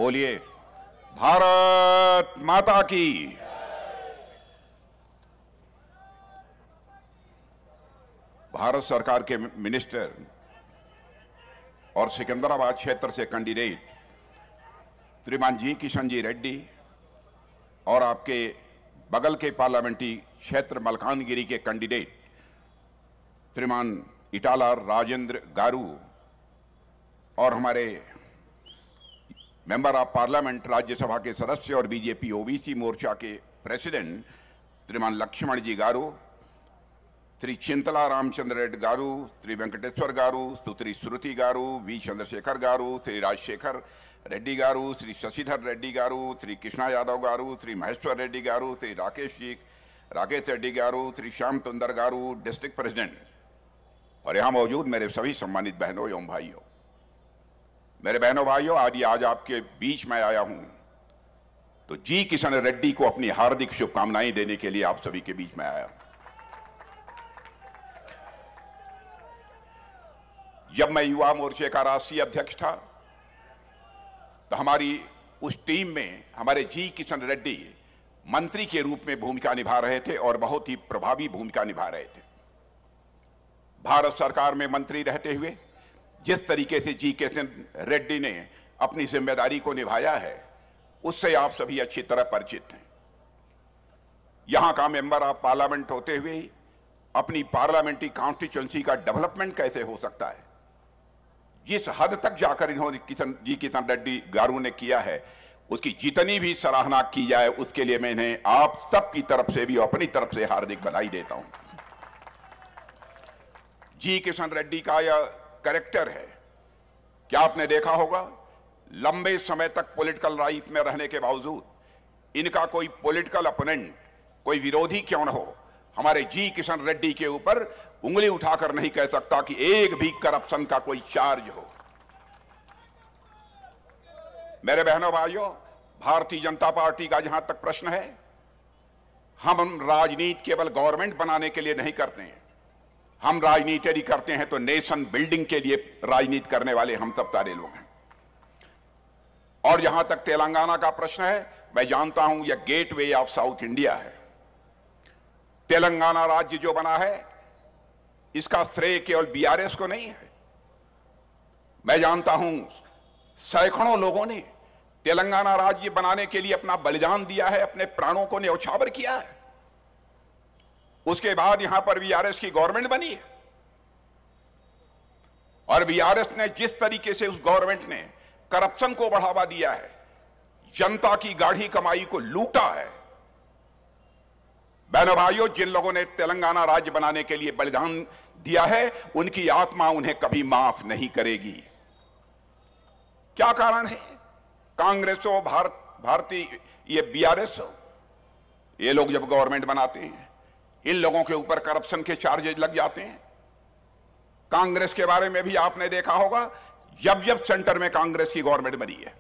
बोलिए भारत माता की। भारत सरकार के मिनिस्टर और सिकंदराबाद क्षेत्र से कैंडिडेट श्रीमान जी किशन जी रेड्डी और आपके बगल के पार्लियामेंट्री क्षेत्र मलकानगिरी के कैंडिडेट श्रीमान इटाला राजेंद्र गारू और हमारे मेंबर ऑफ पार्लियामेंट राज्यसभा के सदस्य और बीजेपी ओबीसी मोर्चा के प्रेसिडेंट श्रीमान लक्ष्मण जी गारू, श्री चिंतला रामचंद्र रेड्डी गारू, श्री वेंकटेश्वर गारू, सुश्री श्रुति गारू, वी चंद्रशेखर गारू, श्री राजशेखर रेड्डी गारू, श्री शशिधर रेड्डी गारू, श्री कृष्णा यादव गारू, श्री महेश्वर रेड्डी गारू, श्री राकेश रेड्डी गारू, श्री श्याम सुंदर गारू, डिस्ट्रिक्ट प्रेसिडेंट, और यहां मौजूद मेरे सभी सम्मानित बहनों एवं भाइयों। मेरे बहनों भाइयों, आज आपके बीच में आया हूं तो जी किशन रेड्डी को अपनी हार्दिक शुभकामनाएं देने के लिए आप सभी के बीच में आया। जब मैं युवा मोर्चे का राष्ट्रीय अध्यक्ष था तो हमारी उस टीम में हमारे जी किशन रेड्डी मंत्री के रूप में भूमिका निभा रहे थे और बहुत ही प्रभावी भूमिका निभा रहे थे। भारत सरकार में मंत्री रहते हुए जिस तरीके से जी किशन रेड्डी ने अपनी जिम्मेदारी को निभाया है उससे आप सभी अच्छी तरह परिचित हैं। यहां का मेंबर ऑफ पार्लियामेंट होते हुए अपनी पार्लियामेंट्री कॉन्स्टिट्यूएंसी का डेवलपमेंट कैसे हो सकता है, जिस हद तक जाकर इन्होंने जी किशन रेड्डी गारू ने किया है उसकी जितनी भी सराहना की जाए उसके लिए मैं इन्हें आप सबकी तरफ से भी अपनी तरफ से हार्दिक बधाई देता हूं। जी किशन रेड्डी का यह कैरेक्टर है कि आपने देखा होगा लंबे समय तक पॉलिटिकल लाइफ में रहने के बावजूद इनका कोई पॉलिटिकल अपोनेंट, कोई विरोधी क्यों न हो, हमारे जी किशन रेड्डी के ऊपर उंगली उठाकर नहीं कह सकता कि एक भी करप्शन का कोई चार्ज हो। मेरे बहनों भाइयों, भारतीय जनता पार्टी का जहां तक प्रश्न है, हम राजनीति केवल गवर्नमेंट बनाने के लिए नहीं करते हैं, हम राजनीति यदि करते हैं तो नेशन बिल्डिंग के लिए राजनीति करने वाले हम सब सारे लोग हैं। और जहां तक तेलंगाना का प्रश्न है, मैं जानता हूं यह गेटवे ऑफ साउथ इंडिया है। तेलंगाना राज्य जो बना है इसका श्रेय केवल बीआरएस को नहीं है। मैं जानता हूं सैकड़ों लोगों ने तेलंगाना राज्य बनाने के लिए अपना बलिदान दिया है, अपने प्राणों को न्यौछावर किया है। उसके बाद यहां पर बीआरएस की गवर्नमेंट बनी है और बीआरएस ने जिस तरीके से उस गवर्नमेंट ने करप्शन को बढ़ावा दिया है, जनता की गाढ़ी कमाई को लूटा है। बहनों भाइयों, जिन लोगों ने तेलंगाना राज्य बनाने के लिए बलिदान दिया है उनकी आत्मा उन्हें कभी माफ नहीं करेगी। क्या कारण है? कांग्रेस हो, भारतीय ये बीआरएस हो, ये लोग जब गवर्नमेंट बनाते हैं इन लोगों के ऊपर करप्शन के चार्जेज लग जाते हैं। कांग्रेस के बारे में भी आपने देखा होगा, जब जब सेंटर में कांग्रेस की गवर्नमेंट बनी है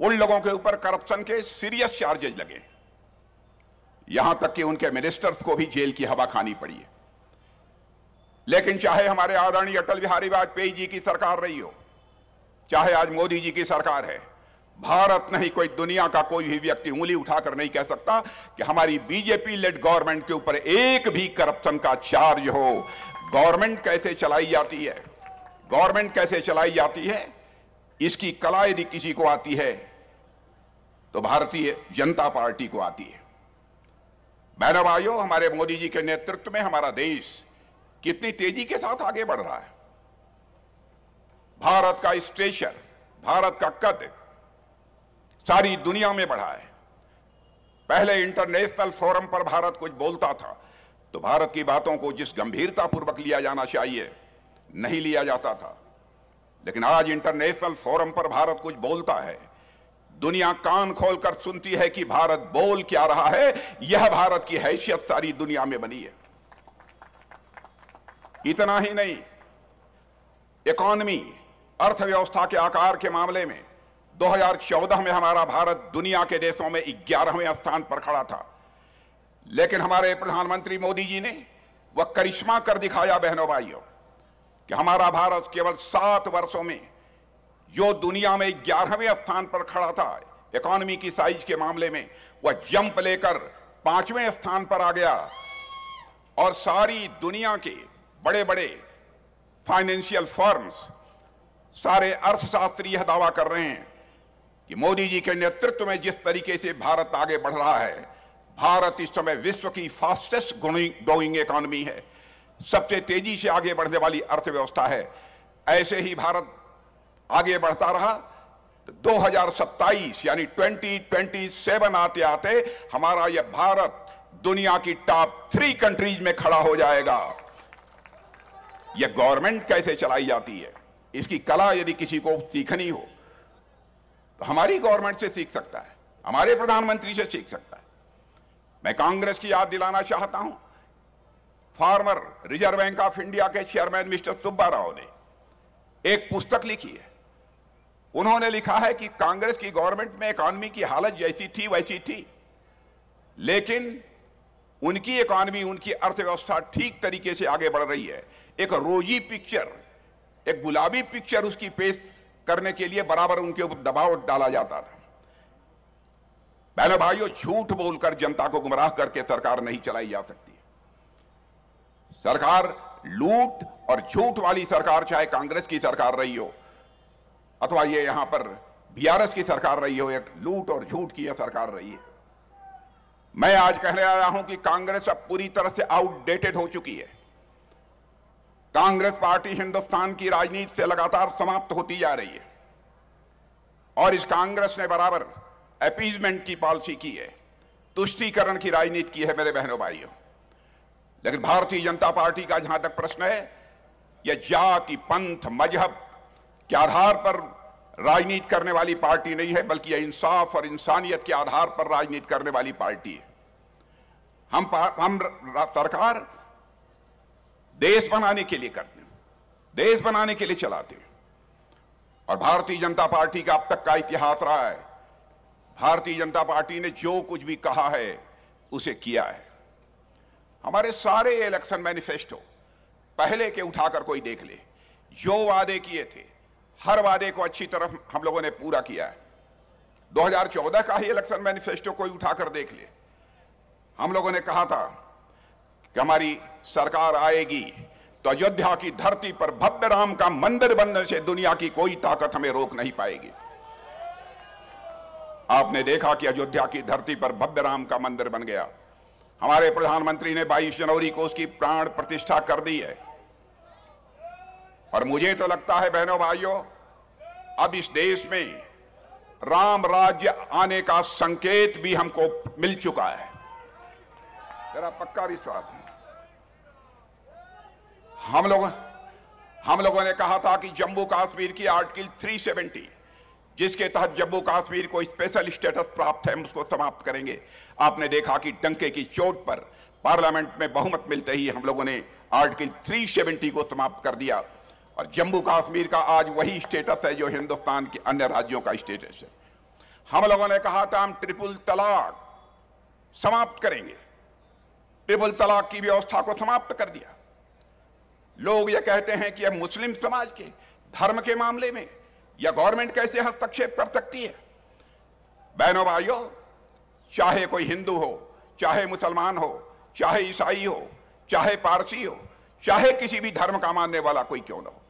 उन लोगों के ऊपर करप्शन के सीरियस चार्जेज लगे, यहां तक कि उनके मिनिस्टर्स को भी जेल की हवा खानी पड़ी है। लेकिन चाहे हमारे आदरणीय अटल बिहारी वाजपेयी जी की सरकार रही हो, चाहे आज मोदी जी की सरकार है, भारत नहीं कोई दुनिया का कोई भी व्यक्ति उंगली उठाकर नहीं कह सकता कि हमारी बीजेपी लेड गवर्नमेंट के ऊपर एक भी करप्शन का चार्ज हो। गवर्नमेंट कैसे चलाई जाती है, गवर्नमेंट कैसे चलाई जाती है, इसकी कला यदि किसी को आती है तो भारतीय जनता पार्टी को आती है। बहनों भाइयों, हमारे मोदी जी के नेतृत्व में हमारा देश कितनी तेजी के साथ आगे बढ़ रहा है। भारत का स्टेचर, भारत का कद सारी दुनिया में बढ़ा है। पहले इंटरनेशनल फोरम पर भारत कुछ बोलता था तो भारत की बातों को जिस गंभीरता पूर्वक लिया जाना चाहिए नहीं लिया जाता था, लेकिन आज इंटरनेशनल फोरम पर भारत कुछ बोलता है, दुनिया कान खोलकर सुनती है कि भारत बोल क्या रहा है। यह भारत की हैसियत सारी दुनिया में बनी है। इतना ही नहीं, इकोनॉमी, अर्थव्यवस्था के आकार के मामले में 2014 में हमारा भारत दुनिया के देशों में 11वें स्थान पर खड़ा था, लेकिन हमारे प्रधानमंत्री मोदी जी ने वह करिश्मा कर दिखाया बहनों भाइयों कि हमारा भारत केवल 7 वर्षों में जो दुनिया में 11वें स्थान पर खड़ा था इकोनॉमी की साइज के मामले में, वह जंप लेकर 5वें स्थान पर आ गया। और सारी दुनिया के बड़े बड़े फाइनेंशियल फर्म्स, सारे अर्थशास्त्री यह दावा कर रहे हैं कि मोदी जी के नेतृत्व में जिस तरीके से भारत आगे बढ़ रहा है, भारत इस समय विश्व की फास्टेस्ट ग्रोइंग इकोनॉमी है, सबसे तेजी से आगे बढ़ने वाली अर्थव्यवस्था है। ऐसे ही भारत आगे बढ़ता रहा तो 2027 यानी 2027 आते आते हमारा यह भारत दुनिया की टॉप 3 कंट्रीज में खड़ा हो जाएगा। यह गवर्नमेंट कैसे चलाई जाती है, इसकी कला यदि किसी को सीखनी हो तो हमारी गवर्नमेंट से सीख सकता है, हमारे प्रधानमंत्री से सीख सकता है। मैं कांग्रेस की याद दिलाना चाहता हूं, farmer reserve bank of India के चेयरमैन मिस्टर सुब्बा राव ने एक पुस्तक लिखी है। उन्होंने लिखा है कि कांग्रेस की गवर्नमेंट में इकॉनमी की हालत जैसी थी वैसी थी, लेकिन उनकी इकॉनमी, उनकी अर्थव्यवस्था ठीक तरीके से आगे बढ़ रही है। एक रोजी पिक्चर, एक गुलाबी पिक्चर उसकी पेश करने के लिए बराबर उनके ऊपर दबाव डाला जाता था। बहनों भाइयों, झूठ बोलकर जनता को गुमराह करके सरकार नहीं चलाई जा सकती। सरकार लूट और झूठ वाली सरकार, चाहे कांग्रेस की सरकार रही हो अथवा ये यहां पर बीआरएस की सरकार रही हो, एक लूट और झूठ की यह सरकार रही है। मैं आज कहने आया हूं कि कांग्रेस अब पूरी तरह से आउटडेटेड हो चुकी है। कांग्रेस पार्टी हिंदुस्तान की राजनीति से लगातार समाप्त होती जा रही है और इस कांग्रेस ने बराबर अपीजमेंट की पॉलिसी की है, तुष्टीकरण की राजनीति की है मेरे बहनों भाइयों। लेकिन भारतीय जनता पार्टी का जहां तक प्रश्न है, यह जाति, पंथ, मजहब के आधार पर राजनीति करने वाली पार्टी नहीं है, बल्कि यह इंसाफ और इंसानियत के आधार पर राजनीति करने वाली पार्टी है। हम सरकार देश बनाने के लिए करते हैं, देश बनाने के लिए चलाते हैं। और भारतीय जनता पार्टी का अब तक का इतिहास रहा है, भारतीय जनता पार्टी ने जो कुछ भी कहा है उसे किया है। हमारे सारे इलेक्शन मैनिफेस्टो पहले के उठाकर कोई देख ले, जो वादे किए थे हर वादे को अच्छी तरह हम लोगों ने पूरा किया है। 2014 का ही इलेक्शन मैनिफेस्टो कोई उठाकर देख ले, हम लोगों ने कहा था कि हमारी सरकार आएगी तो अयोध्या की धरती पर भव्य राम का मंदिर बनने से दुनिया की कोई ताकत हमें रोक नहीं पाएगी। आपने देखा कि अयोध्या की धरती पर भव्य राम का मंदिर बन गया। हमारे प्रधानमंत्री ने 22 जनवरी को उसकी प्राण प्रतिष्ठा कर दी है। और मुझे तो लगता है बहनों भाइयों, अब इस देश में राम राज्य आने का संकेत भी हमको मिल चुका है, मेरा पक्का विश्वास है। हम लोगों ने कहा था कि जम्मू कश्मीर की आर्टिकल 370, जिसके तहत जम्मू कश्मीर को स्पेशल स्टेटस प्राप्त है, हम उसको समाप्त करेंगे। आपने देखा कि डंके की चोट पर पार्लियामेंट में बहुमत मिलते ही हम लोगों ने आर्टिकल 370 को समाप्त कर दिया और जम्मू कश्मीर का आज वही स्टेटस है जो हिंदुस्तान के अन्य राज्यों का स्टेटस है। हम लोगों ने कहा था हम ट्रिपल तलाक समाप्त करेंगे, ट्रिपल तलाक की व्यवस्था को समाप्त कर दिया। लोग ये कहते हैं कि अब मुस्लिम समाज के धर्म के मामले में यह गवर्नमेंट कैसे हस्तक्षेप कर सकती है। बहनों भाइयों, चाहे कोई हिंदू हो, चाहे मुसलमान हो, चाहे ईसाई हो, चाहे पारसी हो, चाहे किसी भी धर्म का मानने वाला कोई क्यों न हो,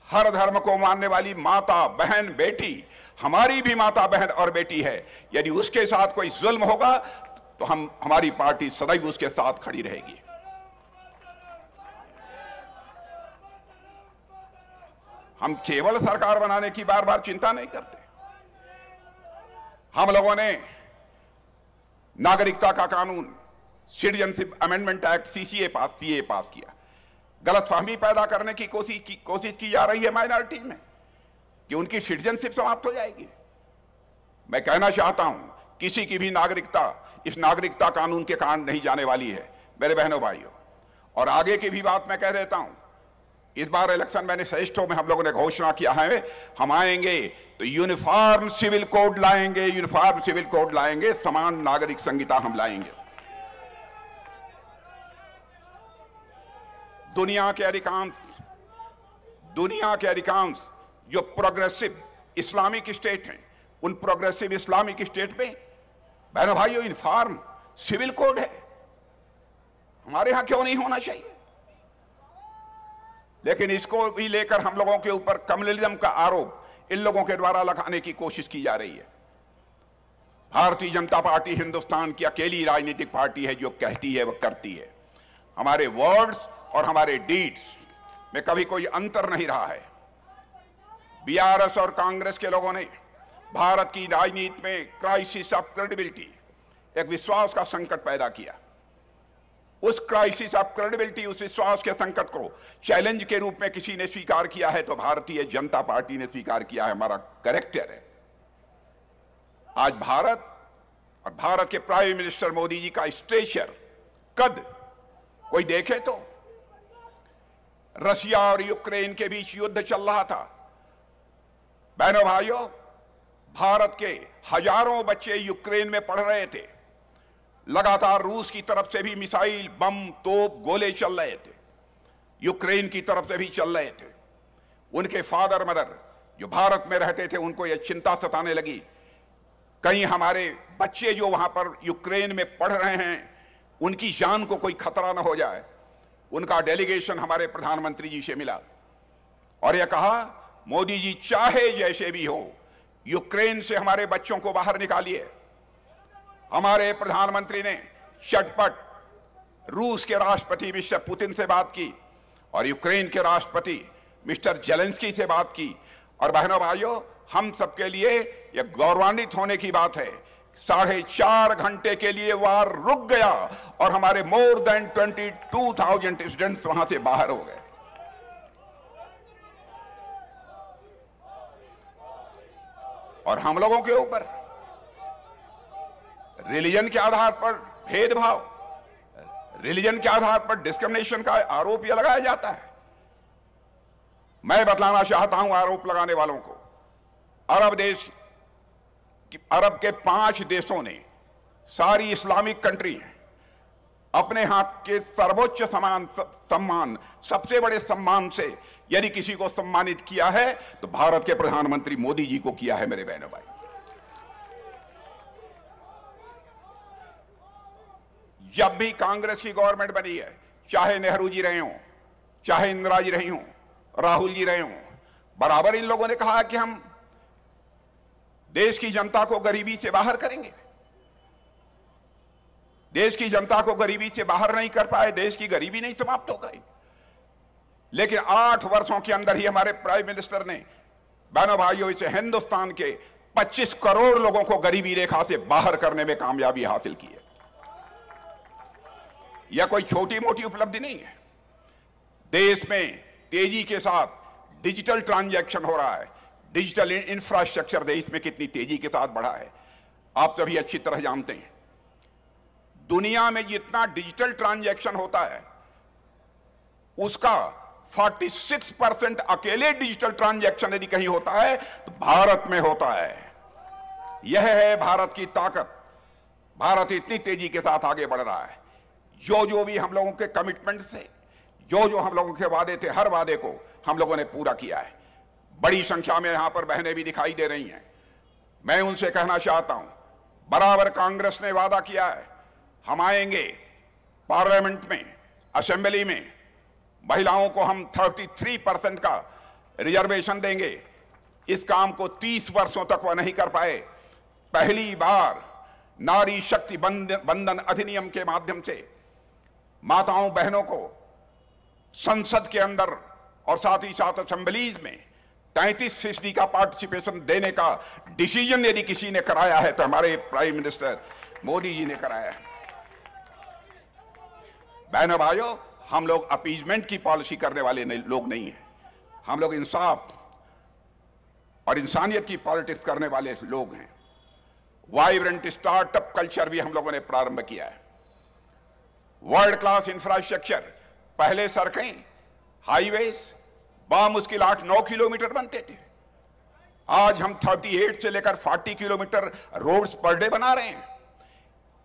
हर धर्म को मानने वाली माता, बहन, बेटी हमारी भी माता, बहन और बेटी है। यदि उसके साथ कोई जुल्म होगा तो हमारी पार्टी सदैव उसके साथ खड़ी रहेगी। हम केवल सरकार बनाने की बार बार चिंता नहीं करते। हम लोगों ने नागरिकता का कानून, सिटीजनशिप अमेंडमेंट एक्ट, सीसीए पास किया। गलतफहमी पैदा करने की कोशिश की जा रही है माइनॉरिटी में कि उनकी सिटीजनशिप समाप्त हो जाएगी। मैं कहना चाहता हूं, किसी की भी नागरिकता इस नागरिकता कानून के कारण नहीं जाने वाली है मेरे बहनों भाइयों। और आगे की भी बात मैं कह देता हूं, इस बार इलेक्शन मैनिफेस्टो में हम लोगों ने घोषणा किया है, हम आएंगे तो यूनिफॉर्म सिविल कोड लाएंगे, यूनिफॉर्म सिविल कोड लाएंगे, समान नागरिक संहिता हम लाएंगे। दुनिया के अधिकांश जो प्रोग्रेसिव इस्लामिक स्टेट हैं, उन प्रोग्रेसिव इस्लामिक स्टेट में बहनों भाइयों यूनिफॉर्म सिविल कोड है। हमारे यहां क्यों नहीं होना चाहिए? लेकिन इसको भी लेकर हम लोगों के ऊपर कम्युनलिज्म का आरोप इन लोगों के द्वारा लगाने की कोशिश की जा रही है। भारतीय जनता पार्टी हिंदुस्तान की अकेली राजनीतिक पार्टी है जो कहती है वह करती है। हमारे वर्ड्स और हमारे डीड्स में कभी कोई अंतर नहीं रहा है। बीआरएस और कांग्रेस के लोगों ने भारत की राजनीति में क्राइसिस ऑफ क्रेडिबिलिटी, एक विश्वास का संकट पैदा किया। उस क्राइसिस ऑफ क्रेडिबिलिटी, उस विश्वास के संकट को चैलेंज के रूप में किसी ने स्वीकार किया है तो भारतीय जनता पार्टी ने स्वीकार किया है। हमारा कैरेक्टर है। आज भारत और भारत के प्राइम मिनिस्टर मोदी जी का स्टेचर, कद कोई देखे तो रशिया और यूक्रेन के बीच युद्ध चल रहा था। बहनों भाइयों, भारत के हजारों बच्चे यूक्रेन में पढ़ रहे थे। लगातार रूस की तरफ से भी मिसाइल, बम, तोप, गोले चल रहे थे। यूक्रेन की तरफ से भी चल रहे थे। उनके फादर मदर जो भारत में रहते थे, उनको यह चिंता सताने लगी, कहीं हमारे बच्चे जो वहां पर यूक्रेन में पढ़ रहे हैं उनकी जान को कोई खतरा ना हो जाए। उनका डेलीगेशन हमारे प्रधानमंत्री जी से मिला और यह कहा, मोदी जी चाहे जैसे भी हो यूक्रेन से हमारे बच्चों को बाहर निकालिए। हमारे प्रधानमंत्री ने झटपट रूस के राष्ट्रपति मिस्टर पुतिन से बात की और यूक्रेन के राष्ट्रपति मिस्टर जेलेंस्की से बात की। और बहनों भाइयों, हम सबके लिए यह गौरवान्वित होने की बात है, 4.5 घंटे के लिए वार रुक गया और हमारे मोर देन 22,000 स्टूडेंट्स वहां से बाहर हो गए। और हम लोगों के ऊपर रिलीजन के आधार पर भेदभाव, रिलीजन के आधार पर डिस्क्रिमिनेशन का आरोप यह लगाया जाता है। मैं बतलाना चाहता हूं आरोप लगाने वालों को, अरब के 5 देशों ने, सारी इस्लामिक कंट्री हैं, अपने यहां के सर्वोच्च सम्मान, सबसे बड़े सम्मान से यदि किसी को सम्मानित किया है तो भारत के प्रधानमंत्री मोदी जी को किया है। मेरे बहनों भाई, जब भी कांग्रेस की गवर्नमेंट बनी है, चाहे नेहरू जी रहे हों, चाहे इंदिरा जी रही हों, राहुल जी रहे हों, बराबर इन लोगों ने कहा कि हम देश की जनता को गरीबी से बाहर करेंगे। देश की जनता को गरीबी से बाहर नहीं कर पाए, देश की गरीबी नहीं समाप्त हो गई। लेकिन 8 वर्षों के अंदर ही हमारे प्राइम मिनिस्टर ने, बहनों भाइयों, इसे हिंदुस्तान के 25 करोड़ लोगों को गरीबी रेखा से बाहर करने में कामयाबी हासिल की है। यह कोई छोटी मोटी उपलब्धि नहीं है। देश में तेजी के साथ डिजिटल ट्रांजैक्शन हो रहा है। डिजिटल इंफ्रास्ट्रक्चर देश में कितनी तेजी के साथ बढ़ा है आप सभी अच्छी तरह जानते हैं। दुनिया में जितना डिजिटल ट्रांजैक्शन होता है उसका 46% अकेले डिजिटल ट्रांजैक्शन यदि कहीं होता है तो भारत में होता है। यह है भारत की ताकत। भारत इतनी तेजी के साथ आगे बढ़ रहा है। जो भी हम लोगों के कमिटमेंट थे, जो हम लोगों के वादे थे, हर वादे को हम लोगों ने पूरा किया है। बड़ी संख्या में यहां पर बहनें भी दिखाई दे रही हैं। मैं उनसे कहना चाहता हूं, बराबर कांग्रेस ने वादा किया है, हम आएंगे पार्लियामेंट में, असेंबली में, महिलाओं को हम 33% का रिजर्वेशन देंगे। इस काम को 30 वर्षों तक वह नहीं कर पाए। पहली बार नारी शक्ति बंधन अधिनियम के माध्यम से माताओं बहनों को संसद के अंदर और साथ ही साथ असेंबलीज में 33% का पार्टिसिपेशन देने का डिसीजन यदि किसी ने कराया है तो हमारे प्राइम मिनिस्टर मोदी जी ने कराया है। बहनों भाइयों, हम लोग अपीजमेंट की पॉलिसी करने वाले लोग नहीं हैं। हम लोग इंसाफ और इंसानियत की पॉलिटिक्स करने वाले लोग हैं। वाइब्रेंट स्टार्टअप कल्चर भी हम लोगों ने प्रारंभ किया है। वर्ल्ड क्लास इंफ्रास्ट्रक्चर, पहले सड़कें, हाईवेज बामुश्किल 8-9 किलोमीटर बनते थे। आज हम 38 से लेकर 40 किलोमीटर रोड्स पर डे बना रहे हैं।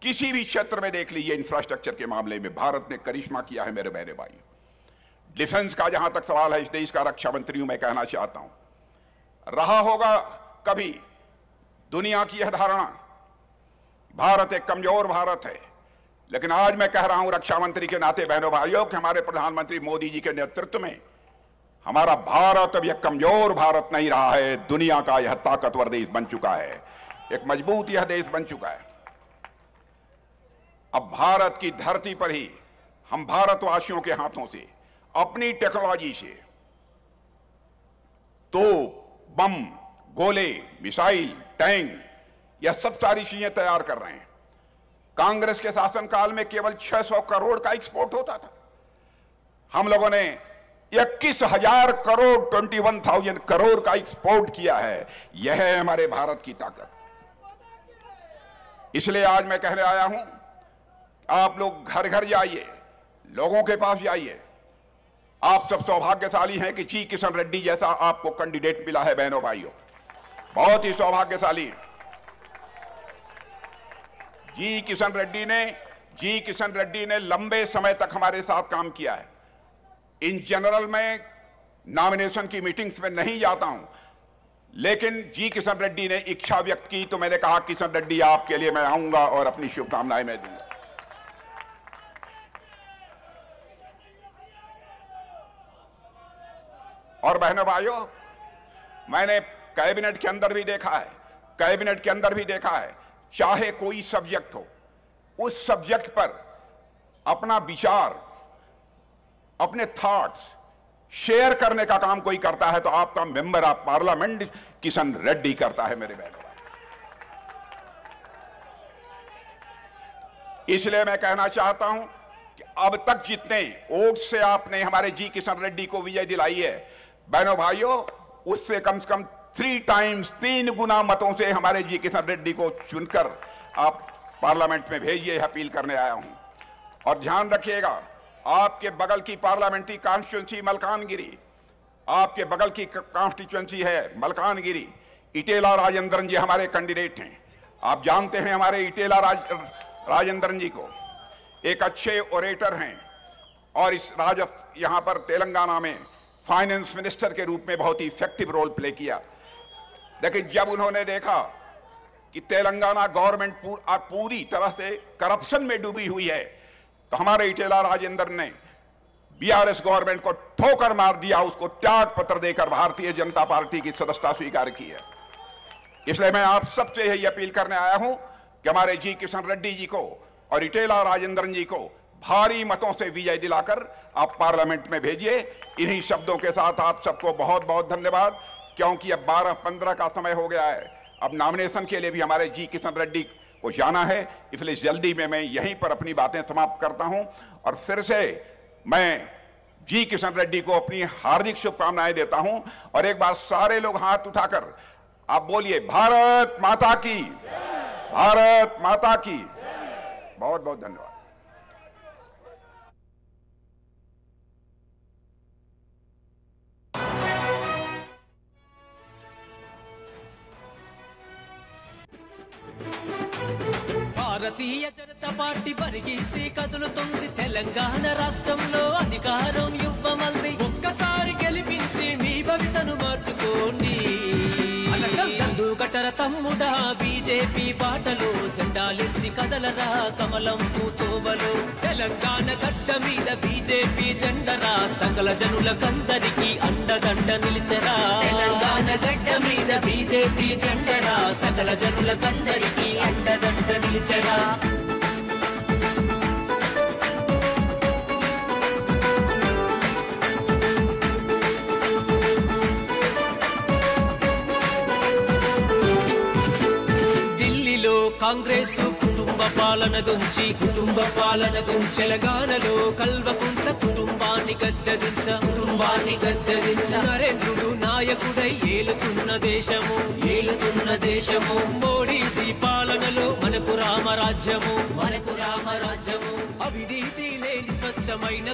किसी भी क्षेत्र में देख लीजिए, इंफ्रास्ट्रक्चर के मामले में भारत ने करिश्मा किया है। मेरे बहने भाई, डिफेंस का जहां तक सवाल है, इस देश का रक्षा मंत्री हूं, मैं कहना चाहता हूं, रहा होगा कभी दुनिया की यह धारणा भारत एक कमजोर भारत है, लेकिन आज मैं कह रहा हूं रक्षा मंत्री के नाते बहनों भाइयों कि हमारे प्रधानमंत्री मोदी जी के नेतृत्व में हमारा भारत अब यह कमजोर भारत नहीं रहा है, दुनिया का यह ताकतवर देश बन चुका है, एक मजबूत यह देश बन चुका है। अब भारत की धरती पर ही हम भारतवासियों के हाथों से अपनी टेक्नोलॉजी से तोप, बम, गोले, मिसाइल, टैंक, यह सब सारी चीजें तैयार कर रहे हैं। कांग्रेस के शासनकाल में केवल 600 करोड़ का एक्सपोर्ट होता था, हम लोगों ने 21,000 करोड़ 21,000 करोड़ का एक्सपोर्ट किया है। यह है हमारे भारत की ताकत। इसलिए आज मैं कहने आया हूं, आप लोग घर घर जाइए, लोगों के पास जाइए। आप सब सौभाग्यशाली हैं कि जी किशन रेड्डी जैसा आपको कैंडिडेट मिला है बहनों भाइयों, बहुत ही सौभाग्यशाली। जी किशन रेड्डी ने लंबे समय तक हमारे साथ काम किया है। इन जनरल में नॉमिनेशन की मीटिंग्स में नहीं जाता हूं, लेकिन जी किशन रेड्डी ने इच्छा व्यक्त की तो मैंने कहा किशन रेड्डी आपके लिए मैं आऊंगा और अपनी शुभकामनाएं मैं दूंगा। और बहनों भाइयों, मैंने कैबिनेट के अंदर भी देखा है, चाहे कोई सब्जेक्ट हो, उस सब्जेक्ट पर अपना विचार, अपने थॉट्स शेयर करने का काम कोई करता है तो आपका member of parliament Kishan Reddy करता है मेरे बहनों। इसलिए मैं कहना चाहता हूं कि अब तक जितने वोट से आपने हमारे जी किशन रेड्डी को विजय दिलाई है बहनों भाइयों, उससे कम से कम 3 गुना मतों से हमारे जी किशन रेड्डी को चुनकर आप पार्लियामेंट में भेजिए, अपील करने आया हूं। और ध्यान रखिएगा, आपके बगल की पार्लियामेंट्री कॉन्स्टिट्यूंसी है मलकानगिरी। इटेला राजेंद्रन जी हमारे कैंडिडेट हैं। आप जानते हैं हमारे इटेला राजेंद्रन जी को, एक अच्छे ओरेटर हैं और इस यहां पर तेलंगाना में फाइनेंस मिनिस्टर के रूप में बहुत ही इफेक्टिव रोल प्ले किया। लेकिन जब उन्होंने देखा कि तेलंगाना गवर्नमेंट पूरी तरह से करप्शन में डूबी हुई है, तो हमारे इटेला राजेंद्र ने बीआरएस गवर्नमेंट को ठोकर मार दिया, उसको त्याग पत्र देकर भारतीय जनता पार्टी की सदस्यता स्वीकार की है। इसलिए मैं आप सबसे यही अपील करने आया हूं कि हमारे जी किशन रेड्डी जी को और इटेला राजेंद्रन जी को भारी मतों से विजय दिलाकर आप पार्लियामेंट में भेजिए। इन्हीं शब्दों के साथ आप सबको बहुत बहुत धन्यवाद, क्योंकि अब 12-15 का समय हो गया है, अब नॉमिनेशन के लिए भी हमारे जी किशन रेड्डी को जाना है। इसलिए जल्दी में मैं यहीं पर अपनी बातें समाप्त करता हूं और फिर से मैं जी किशन रेड्डी को अपनी हार्दिक शुभकामनाएं देता हूं। और एक बार सारे लोग हाथ उठाकर आप बोलिए, भारत माता की, भारत माता की। बहुत बहुत धन्यवाद। భారతీయ జనతా పార్టీ పరిగిసి కదులుతుంది తెలంగాణ రాష్ట్రంలో అధికారం ఇవ్వమంది, ఒక్కసారి గెలిపించి మీ భవితను మార్చుకోండి। అలచల్లు కట్టర తమ్ముడా బీజేపీ బాటలో జెండాలెత్తి కదలరా కమలం పూతోవలో, తెలంగాణ గడ్డ మీద బీజేపీ జెండరా సకల జనులకందరికీ అండదండ నిలిచరా। తెలంగాణ గడ్డ మీద బీజేపీ జెండరా సకల జనులకందరికీ అండదండ నిలిచరా। కాంగ్రెస్ కుటుంబ పాలన దుంచి తెలంగాణలో కల్వకుంట్ల కుటుంబాన్ని గద్దెదించ నరేంద్రుడు నాయకుడై ఏలుతున్న దేశము మోడీజీ పాలనలో మనకు రామరాజ్యము అవినీతి లేని స్వచ్ఛమైన